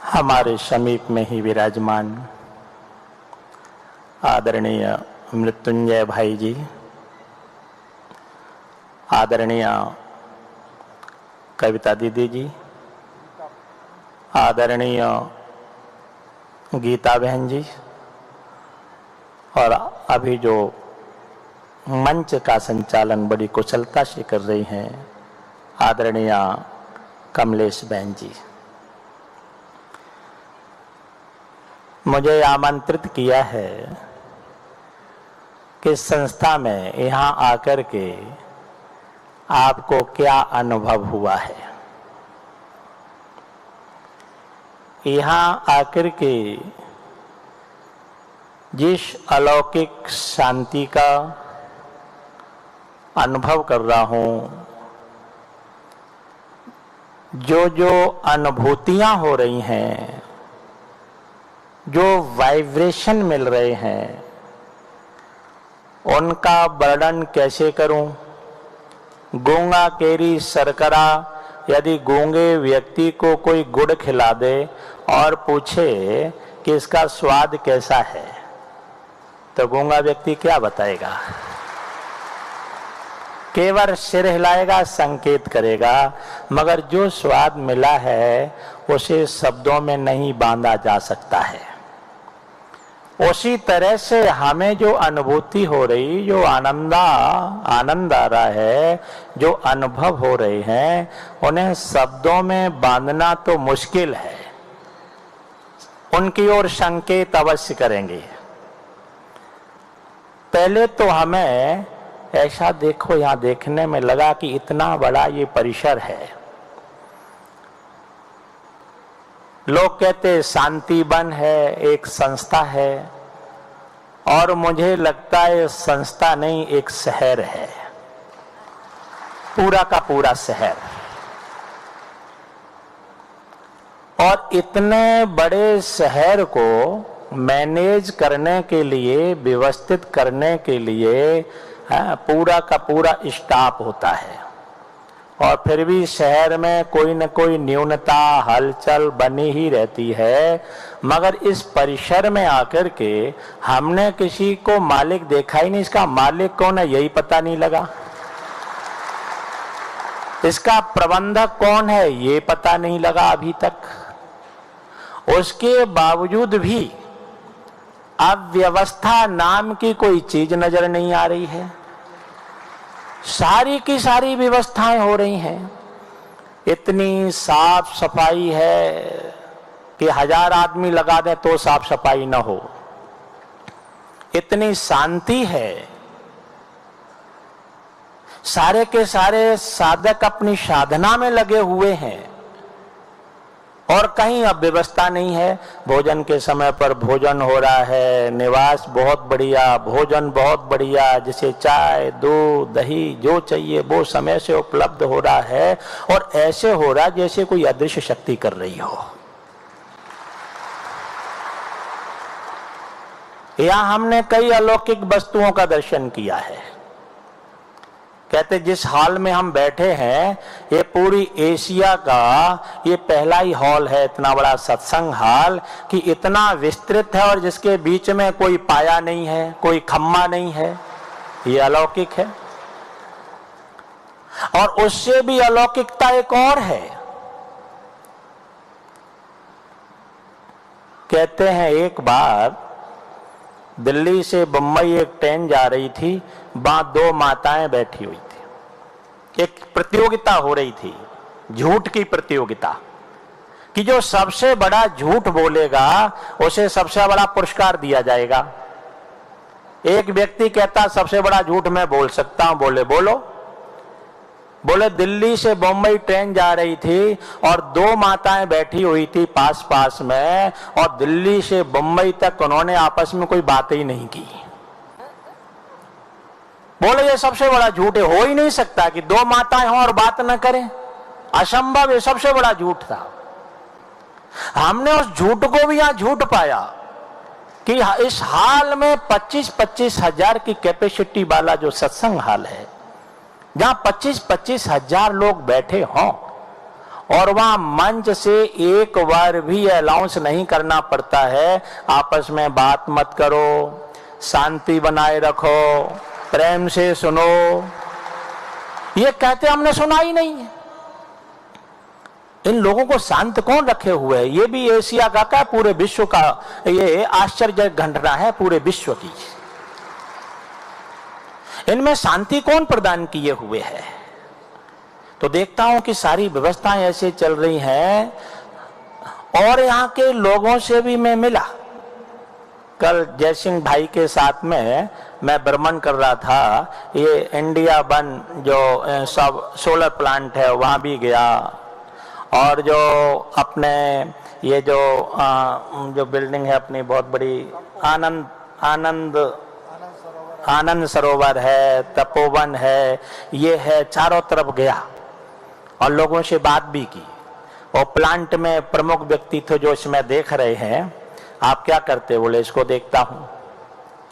हमारे समीप में ही विराजमान आदरणीय मृत्युंजय भाई जी, आदरणीय कविता दीदी जी, आदरणीय गीता बहन जी, और अभी जो मंच का संचालन बड़ी कुशलता से कर रही हैं आदरणीय कमलेश बहन जी। मुझे आमंत्रित किया है कि संस्था में यहाँ आकर के आपको क्या अनुभव हुआ है। यहाँ आकर के जिस अलौकिक शांति का अनुभव कर रहा हूँ, जो अनुभूतियाँ हो रही हैं, जो वाइब्रेशन मिल रहे हैं, उनका वर्णन कैसे करूं। गूंगा केरी सरकरा, यदि गूंगे व्यक्ति को कोई गुड़ खिला दे और पूछे कि इसका स्वाद कैसा है, तो गूंगा व्यक्ति क्या बताएगा? केवल सिर हिलाएगा, संकेत करेगा, मगर जो स्वाद मिला है उसे शब्दों में नहीं बांधा जा सकता है। उसी तरह से हमें जो अनुभूति हो रही, जो आनंद आ रहा है, जो अनुभव हो रहे हैं, उन्हें शब्दों में बांधना तो मुश्किल है। उनकी ओर संकेत अवश्य करेंगे। पहले तो हमें ऐसा देखो, यहाँ देखने में लगा कि इतना बड़ा ये परिसर है। लोग कहते शांति वन है, एक संस्था है, और मुझे लगता है संस्था नहीं, एक शहर है, पूरा का पूरा शहर। और इतने बड़े शहर को मैनेज करने के लिए, व्यवस्थित करने के लिए पूरा का पूरा स्टाफ होता है, और फिर भी शहर में कोई न कोई न्यूनता, हलचल बनी ही रहती है। मगर इस परिसर में आकर के हमने किसी को मालिक देखा ही नहीं। इसका मालिक कौन है यही पता नहीं लगा, इसका प्रबंधक कौन है ये पता नहीं लगा अभी तक। उसके बावजूद भी अब व्यवस्था नाम की कोई चीज नजर नहीं आ रही है। सारी की सारी व्यवस्थाएं हो रही हैं, इतनी साफ सफाई है कि 1000 आदमी लगा दें तो साफ सफाई न हो। इतनी शांति है, सारे के सारे साधक अपनी साधना में लगे हुए हैं, और कहीं अब व्यवस्था नहीं है। भोजन के समय पर भोजन हो रहा है, निवास बहुत बढ़िया, भोजन बहुत बढ़िया, जिसे चाय, दूध, दही जो चाहिए वो समय से उपलब्ध हो रहा है, और ऐसे हो रहा जैसे कोई अदृश्य शक्ति कर रही हो। यहाँ हमने कई अलौकिक वस्तुओं का दर्शन किया है। कहते जिस हॉल में हम बैठे हैं, ये पूरी एशिया का ये पहला ही हॉल है, इतना बड़ा सत्संग हॉल कि इतना विस्तृत है, और जिसके बीच में कोई पाया नहीं है, कोई खम्मा नहीं है। ये अलौकिक है। और उससे भी अलौकिकता एक और है। कहते हैं एक बार दिल्ली से बम्बई एक ट्रेन जा रही थी, वहां 2 माताएं बैठी हुई थी। एक प्रतियोगिता हो रही थी, झूठ की प्रतियोगिता, कि जो सबसे बड़ा झूठ बोलेगा उसे सबसे बड़ा पुरस्कार दिया जाएगा। एक व्यक्ति कहता सबसे बड़ा झूठ मैं बोल सकता हूं। बोले बोलो। बोले दिल्ली से बम्बई ट्रेन जा रही थी और 2 माताएं बैठी हुई थी पास पास में, और दिल्ली से बम्बई तक उन्होंने आपस में कोई बात ही नहीं की। बोले ये सबसे बड़ा झूठ है, हो ही नहीं सकता कि 2 माताएं हों और बात न करें, असंभव है, सबसे बड़ा झूठ था। हमने उस झूठ को भी यहां झूठ पाया कि इस हाल में 25-25 हजार की कैपेसिटी वाला जो सत्संग हाल है, जहां 25-25 हजार लोग बैठे हों, और वहां मंच से एक बार भी अनाउंस नहीं करना पड़ता है आपस में बात मत करो, शांति बनाए रखो, प्रेम से सुनो। ये कहते हमने सुना ही नहीं है। इन लोगों को शांत कौन रखे हुए है? ये भी एशिया का पूरे विश्व का ये आश्चर्य घटना है पूरे विश्व की। इनमें शांति कौन प्रदान किए हुए है? तो देखता हूं कि सारी व्यवस्थाएं ऐसे चल रही हैं। और यहाँ के लोगों से भी मैं मिला। कल जयसिंह भाई के साथ में मैं भ्रमण कर रहा था। ये इंडिया वन जो सब सोलर प्लांट है वहां भी गया। और जो अपने ये जो बिल्डिंग है अपनी बहुत बड़ी आनंद सरोवर है, तपोवन है, ये है, चारों तरफ गया और लोगों से बात भी की। और प्लांट में प्रमुख व्यक्ति थे जो इसमें देख रहे हैं। आप क्या करते? बोले इसको देखता हूं।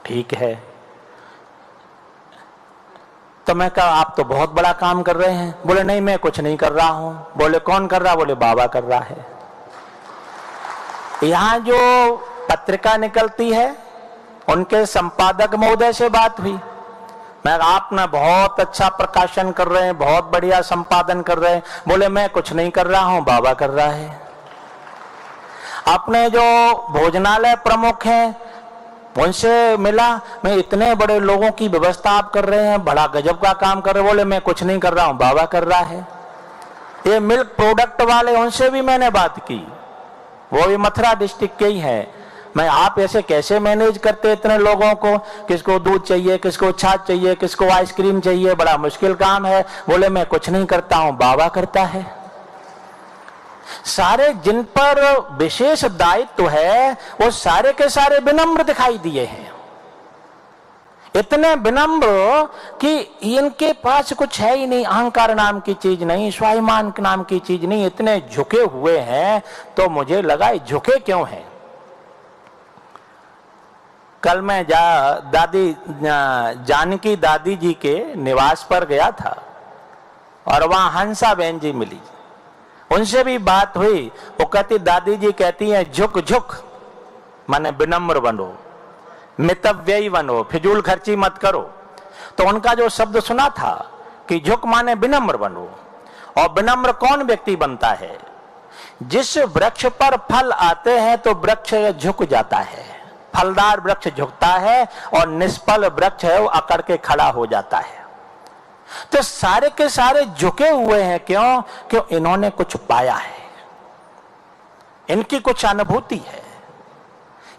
ठीक है। तो मैं कहा आप तो बहुत बड़ा काम कर रहे हैं। बोले नहीं मैं कुछ नहीं कर रहा हूं। बोले कौन कर रहा? बोले बाबा कर रहा है। यहां जो पत्रिका निकलती है उनके संपादक महोदय से बात हुई। मैं आप ना बहुत अच्छा प्रकाशन कर रहे हैं, बहुत बढ़िया संपादन कर रहे हैं। बोले मैं कुछ नहीं कर रहा हूं, बाबा कर रहा है। अपने जो भोजनालय प्रमुख हैं उनसे मिला। मैं इतने बड़े लोगों की व्यवस्था आप कर रहे हैं, बड़ा गजब का काम कर रहे हैं। बोले मैं कुछ नहीं कर रहा हूं, बाबा कर रहा है। ये मिल्क प्रोडक्ट वाले उनसे भी मैंने बात की, वो भी मथुरा डिस्ट्रिक्ट के ही हैं। मैं आप ऐसे कैसे मैनेज करते इतने लोगों को? किसको दूध चाहिए, किसको छाछ चाहिए, किसको आइसक्रीम चाहिए, बड़ा मुश्किल काम है। बोले मैं कुछ नहीं करता हूं, बाबा करता है। सारे जिन पर विशेष दायित्व है वो सारे के सारे विनम्र दिखाई दिए हैं। इतने विनम्र कि इनके पास कुछ है ही नहीं, अहंकार नाम की चीज नहीं, स्वाभिमान नाम की चीज नहीं। इतने झुके हुए हैं। तो मुझे लगा झुके क्यों हैं? कल मैं जानकी दादी जी के निवास पर गया था और वहां हंसा बहन जी मिली। उनसे भी बात हुई। वो कहती दादी जी कहती हैं झुक झुक माने विनम्र बनो, मितव्ययी बनो, फिजूल खर्ची मत करो। तो उनका जो शब्द सुना था कि झुक माने विनम्र बनो। और विनम्र कौन व्यक्ति बनता है? जिस वृक्ष पर फल आते हैं तो वृक्ष झुक जाता है। फलदार वृक्ष झुकता है और निष्फल वृक्ष है वो अकड़ के खड़ा हो जाता है। तो सारे के सारे झुके हुए हैं। क्यों? क्यों इन्होंने कुछ पाया है, इनकी कुछ अनुभूति है।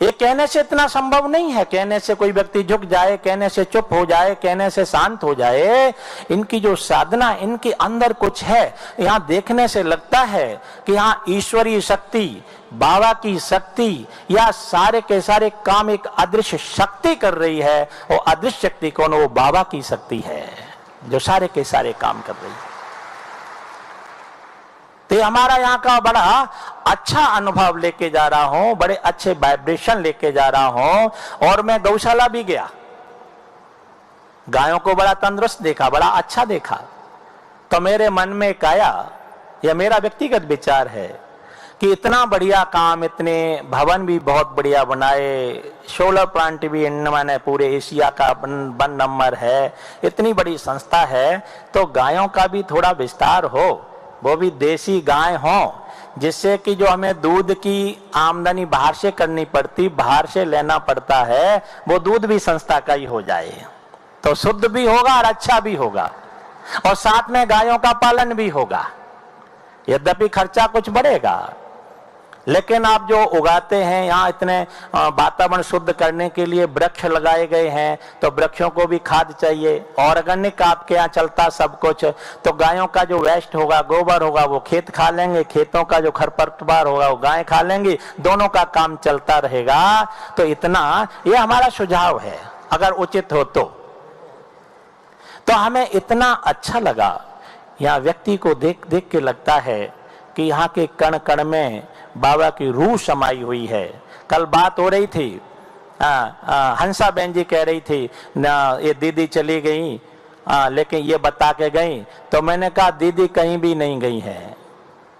ये कहने से इतना संभव नहीं है। कहने से कोई व्यक्ति झुक जाए, कहने से चुप हो जाए, कहने से शांत हो जाए। इनकी जो साधना, इनके अंदर कुछ है। यहां देखने से लगता है कि यहाँ ईश्वरीय शक्ति, बाबा की शक्ति या सारे के सारे काम एक अदृश्य शक्ति कर रही है। वो अदृश्य शक्ति कौन? वो बाबा की शक्ति है जो सारे के सारे काम कर रही है। तो हमारा यहाँ का बड़ा अच्छा अनुभव लेके जा रहा हूं, बड़े अच्छे वाइब्रेशन लेके जा रहा हूं। और मैं गौशाला भी गया, गायों को बड़ा तंदुरुस्त देखा, बड़ा अच्छा देखा। तो मेरे मन में एक आया, यह मेरा व्यक्तिगत विचार है कि इतना बढ़िया काम, इतने भवन भी बहुत बढ़िया बनाए, सोलर प्लांट भी मैंने पूरे एशिया का 1 नंबर है, इतनी बड़ी संस्था है। तो गायों का भी थोड़ा विस्तार हो, वो भी देसी गाय हो, जिससे कि जो हमें दूध की आमदनी बाहर से करनी पड़ती, बाहर से लेना पड़ता है, वो दूध भी संस्था का ही हो जाए। तो शुद्ध भी होगा और अच्छा भी होगा और साथ में गायों का पालन भी होगा। यद्यपि खर्चा कुछ बढ़ेगा, लेकिन आप जो उगाते हैं यहाँ, इतने वातावरण शुद्ध करने के लिए वृक्ष लगाए गए हैं, तो वृक्षों को भी खाद चाहिए। ऑर्गेनिक आपके यहाँ चलता सब कुछ। तो गायों का जो वेस्ट होगा, गोबर होगा, वो खेत खा लेंगे, खेतों का जो खरपतवार होगा वो गाय खा लेंगी, दोनों का काम चलता रहेगा। तो इतना ये हमारा सुझाव है, अगर उचित हो तो हमें इतना अच्छा लगा। यहाँ व्यक्ति को देख देख के लगता है कि यहाँ के कण कण में बाबा की रूह समाई हुई है। कल बात हो रही थी, हंसा बहन जी कह रही थी ना, ये दीदी चली गई लेकिन ये बता के गई। तो मैंने कहा दीदी कहीं भी नहीं गई है,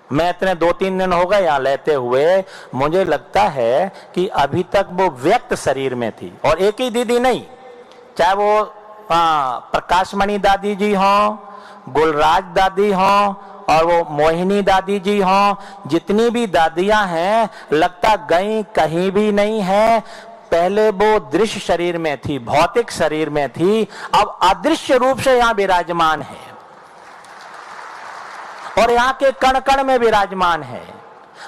मैं इतने 2-3 दिन हो गए यहाँ लेते हुए, मुझे लगता है कि अभी तक वो व्यक्त शरीर में थी। और एक ही दीदी नहीं, चाहे वो प्रकाशमणि दादी जी हों, गुलराज दादी हों, और वो मोहिनी दादी जी हों, जितनी भी दादियां हैं, लगता गई कहीं भी नहीं है। पहले वो दृश्य शरीर में थी, भौतिक शरीर में थी, अब अदृश्य रूप से यहाँ विराजमान है और यहाँ के कण कण में विराजमान है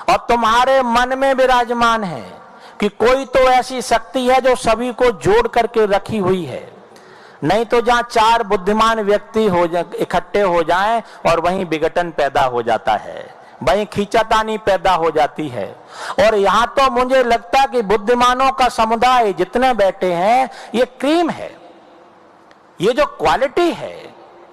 और तुम्हारे मन में विराजमान है कि कोई तो ऐसी शक्ति है जो सभी को जोड़ करके रखी हुई है। नहीं तो जहां 4 बुद्धिमान व्यक्ति इकट्ठे हो जाएं और वहीं विघटन पैदा हो जाता है, वहीं खींचातानी पैदा हो जाती है। और यहां तो मुझे लगता है कि बुद्धिमानों का समुदाय जितने बैठे हैं, ये क्रीम है, ये जो क्वालिटी है,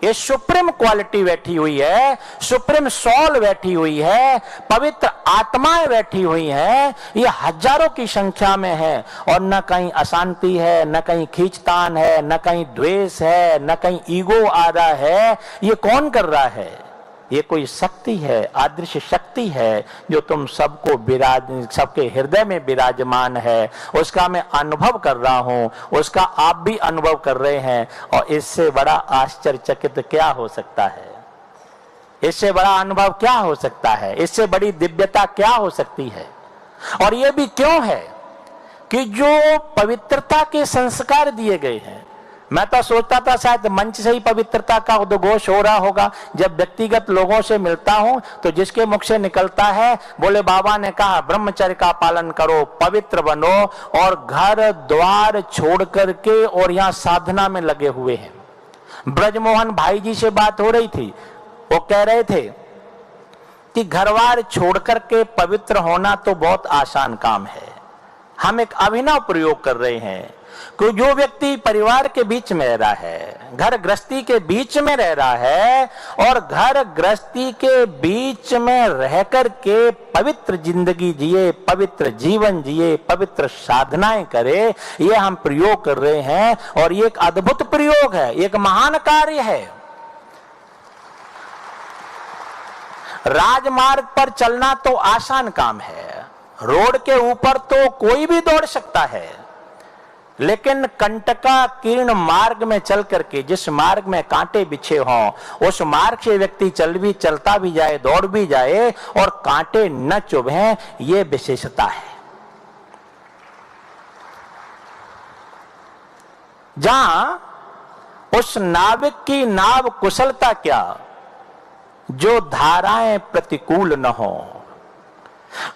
ये सुप्रीम क्वालिटी बैठी हुई है, सुप्रीम सोल बैठी हुई है, पवित्र आत्माएं बैठी हुई हैं। ये हजारों की संख्या में है और न कहीं अशांति है, न कहीं खींचतान है, न कहीं द्वेष है, न कहीं ईगो आ रहा है। ये कौन कर रहा है? ये कोई शक्ति है, अदृश्य शक्ति है, जो तुम सबको सबके हृदय में विराजमान है। उसका मैं अनुभव कर रहा हूं, उसका आप भी अनुभव कर रहे हैं। और इससे बड़ा आश्चर्यचकित क्या हो सकता है? इससे बड़ा अनुभव क्या हो सकता है? इससे बड़ी दिव्यता क्या हो सकती है? और ये भी क्यों है कि जो पवित्रता के संस्कार दिए गए हैं, मैं तो सोचता था शायद मंच से ही पवित्रता का उद्घोष हो रहा होगा। जब व्यक्तिगत लोगों से मिलता हूं तो जिसके मुख से निकलता है, बोले बाबा ने कहा ब्रह्मचर्य का पालन करो, पवित्र बनो, और घर द्वार छोड़ करके और यहाँ साधना में लगे हुए हैं। ब्रजमोहन भाई जी से बात हो रही थी, वो कह रहे थे कि घरवार छोड़ करके पवित्र होना तो बहुत आसान काम है। हम एक अभिनव प्रयोग कर रहे हैं कि जो व्यक्ति परिवार के बीच में रह रहा है, घर गृहस्थी के बीच में रह रहा है, और घर गृहस्थी के बीच में रह कर के पवित्र जिंदगी जिए, पवित्र जीवन जिए, पवित्र साधनाएं करे, ये हम प्रयोग कर रहे हैं। और ये एक अद्भुत प्रयोग है, एक महान कार्य है। राजमार्ग पर चलना तो आसान काम है, रोड के ऊपर तो कोई भी दौड़ सकता है, लेकिन कंटका कीर्ण मार्ग में चल करके, जिस मार्ग में कांटे बिछे हों, उस मार्ग से व्यक्ति चलता भी जाए, दौड़ भी जाए और कांटे न चुभें, ये विशेषता है। जहां उस नाविक की नाव कुशलता क्या, जो धाराएं प्रतिकूल न हो।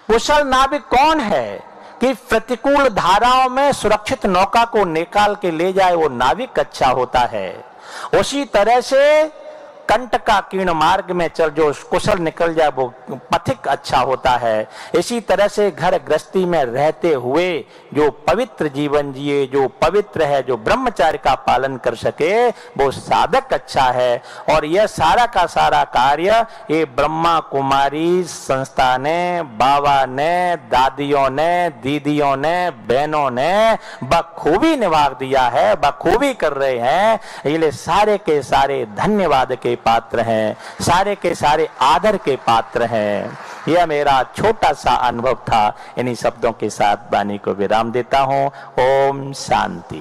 कुशल नाविक कौन है कि प्रतिकूल धाराओं में सुरक्षित नौका को निकाल के ले जाए, वो नाविक अच्छा होता है। उसी तरह से कंटका कीर्ण मार्ग में चल जो कुशल निकल जाए, वो पथिक अच्छा होता है। इसी तरह से घर गृहस्थी में रहते हुए जो पवित्र जीवन जिए, जो पवित्र है, जो ब्रह्मचार्य का पालन कर सके, वो साधक अच्छा है। और यह सारा का सारा कार्य ये ब्रह्मा कुमारी संस्था ने, बाबा ने, दादियों ने, दीदियों ने, बहनों ने बखूबी निभा दिया है, बखूबी कर रहे हैं। ये सारे के सारे धन्यवाद के पात्र हैं, सारे के सारे आदर के पात्र हैं। यह मेरा छोटा सा अनुभव था। इन्हीं शब्दों के साथ वाणी को विराम देता हूं। ओम शांति।